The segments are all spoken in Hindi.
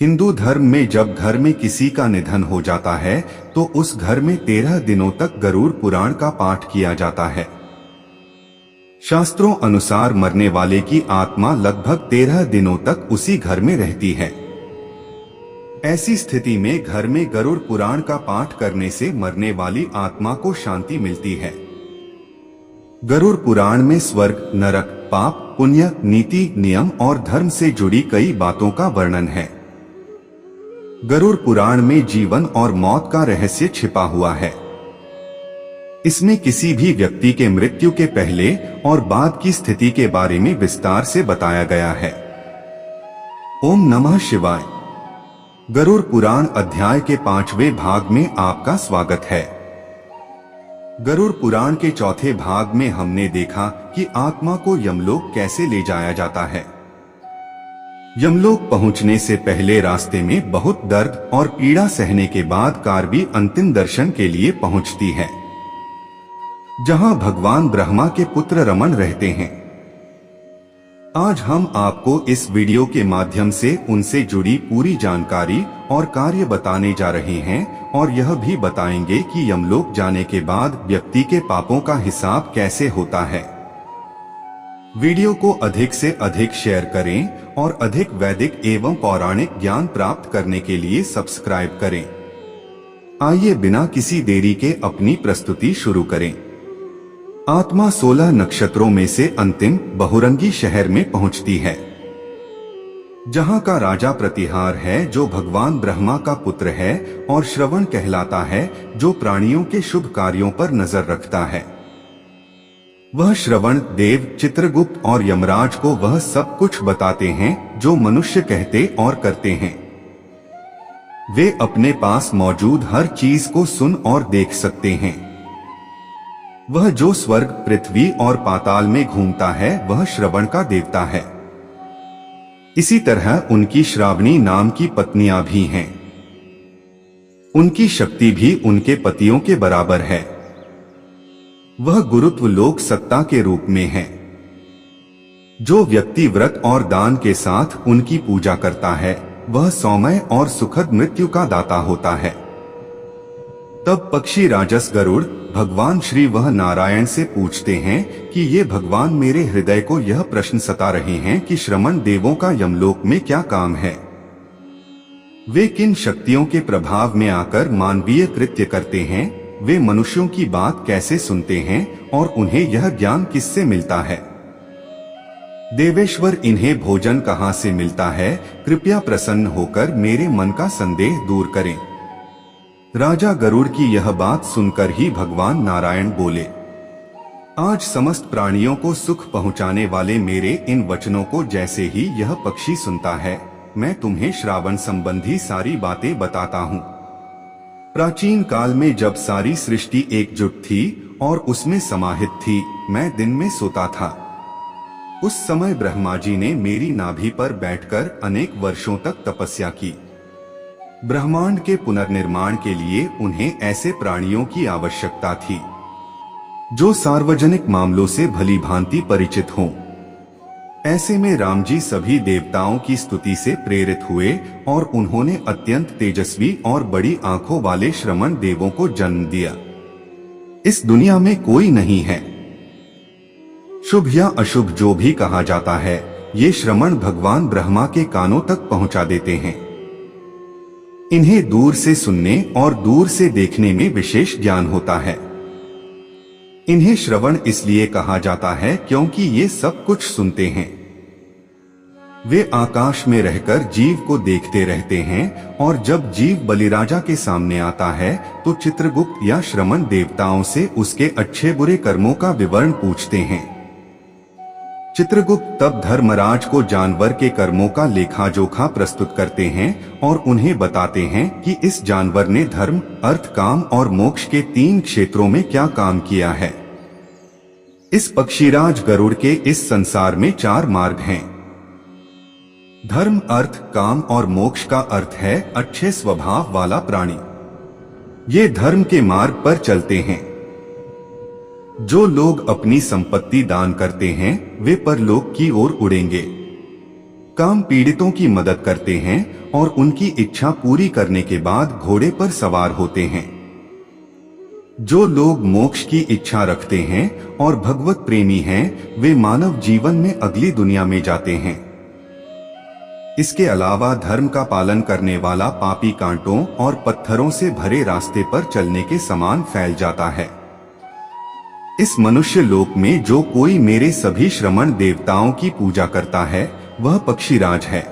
हिंदू धर्म में जब घर में किसी का निधन हो जाता है तो उस घर में 13 दिनों तक गरुड़ पुराण का पाठ किया जाता है। शास्त्रों अनुसार मरने वाले की आत्मा लगभग 13 दिनों तक उसी घर में रहती है। ऐसी स्थिति में घर में गरुड़ पुराण का पाठ करने से मरने वाली आत्मा को शांति मिलती है। गरुड़ पुराण में स्वर्ग, नरक, पाप, पुण्य, नीति, नियम और धर्म से जुड़ी कई बातों का वर्णन है। गरुड़ पुराण में जीवन और मौत का रहस्य छिपा हुआ है। इसमें किसी भी व्यक्ति के मृत्यु के पहले और बाद की स्थिति के बारे में विस्तार से बताया गया है। ओम नमः शिवाय। गरुड़ पुराण अध्याय के 5वें भाग में आपका स्वागत है। गरुड़ पुराण के चौथे भाग में हमने देखा कि आत्मा को यमलोक कैसे ले जाया जाता है। यमलोक पहुंचने से पहले रास्ते में बहुत दर्द और पीड़ा सहने के बाद कारवी अंतिम दर्शन के लिए पहुंचती है, जहां भगवान ब्रह्मा के पुत्र रमन रहते हैं। आज हम आपको इस वीडियो के माध्यम से उनसे जुड़ी पूरी जानकारी और कार्य बताने जा रहे हैं और यह भी बताएंगे कि यमलोक जाने के बाद व्यक्ति के पापों का हिसाब कैसे होता है। वीडियो को अधिक से अधिक शेयर करें और अधिक वैदिक एवं पौराणिक ज्ञान प्राप्त करने के लिए सब्सक्राइब करें। आइए बिना किसी देरी के अपनी प्रस्तुति शुरू करें। आत्मा 16 नक्षत्रों में से अंतिम बहुरंगी शहर में पहुंचती है, जहां का राजा प्रतिहार है, जो भगवान ब्रह्मा का पुत्र है, और श्रवण कहलाता है, जो प्राणियों के शुभ कार्यों पर नजर रखता है। वह श्रवण देव, चित्रगुप्त और यमराज को वह सब कुछ बताते हैं जो मनुष्य कहते और करते हैं। वे अपने पास मौजूद हर चीज को सुन और देख सकते हैं। वह जो स्वर्ग, पृथ्वी और पाताल में घूमता है वह श्रवण का देवता है। इसी तरह उनकी श्रावणी नाम की पत्नियां भी हैं। उनकी शक्ति भी उनके पतियों के बराबर है। वह गुरुत्व लोक सत्ता के रूप में है। जो व्यक्ति व्रत और दान के साथ उनकी पूजा करता है वह सौम्य और सुखद मृत्यु का दाता होता है। तब पक्षी राजस गरुड़ भगवान श्री वह नारायण से पूछते हैं कि ये भगवान, मेरे हृदय को यह प्रश्न सता रहे हैं कि श्रमण देवों का यमलोक में क्या काम है। वे किन शक्तियों के प्रभाव में आकर मानवीय कृत्य करते हैं, वे मनुष्यों की बात कैसे सुनते हैं और उन्हें यह ज्ञान किससे मिलता है। देवेश्वर, इन्हें भोजन कहाँ से मिलता है, कृपया प्रसन्न होकर मेरे मन का संदेह दूर करें। राजा गरुड़ की यह बात सुनकर ही भगवान नारायण बोले, आज समस्त प्राणियों को सुख पहुंचाने वाले मेरे इन वचनों को जैसे ही यह पक्षी सुनता है, मैं तुम्हें श्रावण संबंधी सारी बातें बताता हूँ। प्राचीन काल में जब सारी सृष्टि एकजुट थी और उसमें समाहित थी, मैं दिन में सोता था। उस समय ब्रह्मा जी ने मेरी नाभि पर बैठकर अनेक वर्षों तक तपस्या की। ब्रह्मांड के पुनर्निर्माण के लिए उन्हें ऐसे प्राणियों की आवश्यकता थी जो सार्वजनिक मामलों से भली भांति परिचित हों। ऐसे में राम जी सभी देवताओं की स्तुति से प्रेरित हुए और उन्होंने अत्यंत तेजस्वी और बड़ी आंखों वाले श्रमण देवों को जन्म दिया। इस दुनिया में कोई नहीं है। शुभ या अशुभ जो भी कहा जाता है, ये श्रमण भगवान ब्रह्मा के कानों तक पहुंचा देते हैं। इन्हें दूर से सुनने और दूर से देखने में विशेष ज्ञान होता है। इन्हें श्रवण इसलिए कहा जाता है क्योंकि ये सब कुछ सुनते हैं। वे आकाश में रहकर जीव को देखते रहते हैं और जब जीव बलिराजा के सामने आता है तो चित्रगुप्त या श्रमण देवताओं से उसके अच्छे बुरे कर्मों का विवरण पूछते हैं। चित्रगुप्त तब धर्मराज को जानवर के कर्मों का लेखा जोखा प्रस्तुत करते हैं और उन्हें बताते हैं कि इस जानवर ने धर्म, अर्थ, काम और मोक्ष के 3 क्षेत्रों में क्या काम किया है। इस पक्षीराज गरुड़ के इस संसार में 4 मार्ग हैं। धर्म, अर्थ, काम और मोक्ष का अर्थ है अच्छे स्वभाव वाला प्राणी। ये धर्म के मार्ग पर चलते हैं। जो लोग अपनी संपत्ति दान करते हैं वे परलोक की ओर उड़ेंगे। काम पीड़ितों की मदद करते हैं और उनकी इच्छा पूरी करने के बाद घोड़े पर सवार होते हैं। जो लोग मोक्ष की इच्छा रखते हैं और भगवत प्रेमी हैं, वे मानव जीवन में अगली दुनिया में जाते हैं। इसके अलावा धर्म का पालन करने वाला पापी कांटों और पत्थरों से भरे रास्ते पर चलने के समान फैल जाता है। इस मनुष्य लोक में जो कोई मेरे सभी श्रमण देवताओं की पूजा करता है, वह पक्षीराज है।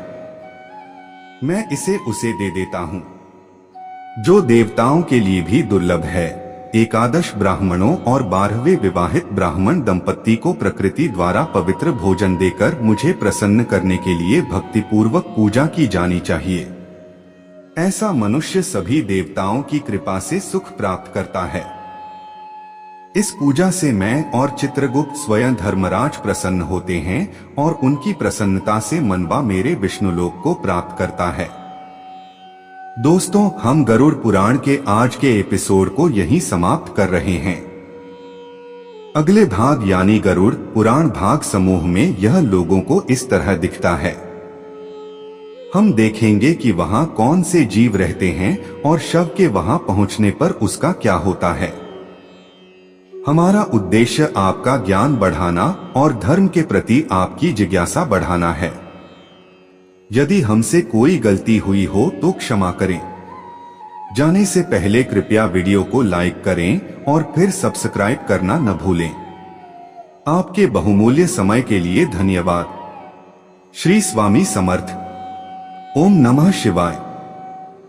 मैं इसे उसे दे देता हूँ जो देवताओं के लिए भी दुर्लभ है। एकादश ब्राह्मणों और 12वें विवाहित ब्राह्मण दंपत्ति को प्रकृति द्वारा पवित्र भोजन देकर मुझे प्रसन्न करने के लिए भक्तिपूर्वक पूजा की जानी चाहिए। ऐसा मनुष्य सभी देवताओं की कृपा से सुख प्राप्त करता है। इस पूजा से मैं और चित्रगुप्त स्वयं धर्मराज प्रसन्न होते हैं और उनकी प्रसन्नता से मनवा मेरे विष्णुलोक को प्राप्त करता है। दोस्तों, हम गरुड़ पुराण के आज के एपिसोड को यहीं समाप्त कर रहे हैं। अगले भाग यानी गरुड़ पुराण भाग समूह में यह लोगों को इस तरह दिखता है। हम देखेंगे कि वहां कौन से जीव रहते हैं और शव के वहां पहुंचने पर उसका क्या होता है। हमारा उद्देश्य आपका ज्ञान बढ़ाना और धर्म के प्रति आपकी जिज्ञासा बढ़ाना है। यदि हमसे कोई गलती हुई हो तो क्षमा करें। जाने से पहले कृपया वीडियो को लाइक करें और फिर सब्सक्राइब करना न भूलें। आपके बहुमूल्य समय के लिए धन्यवाद। श्री स्वामी समर्थ। ओम नमः शिवाय।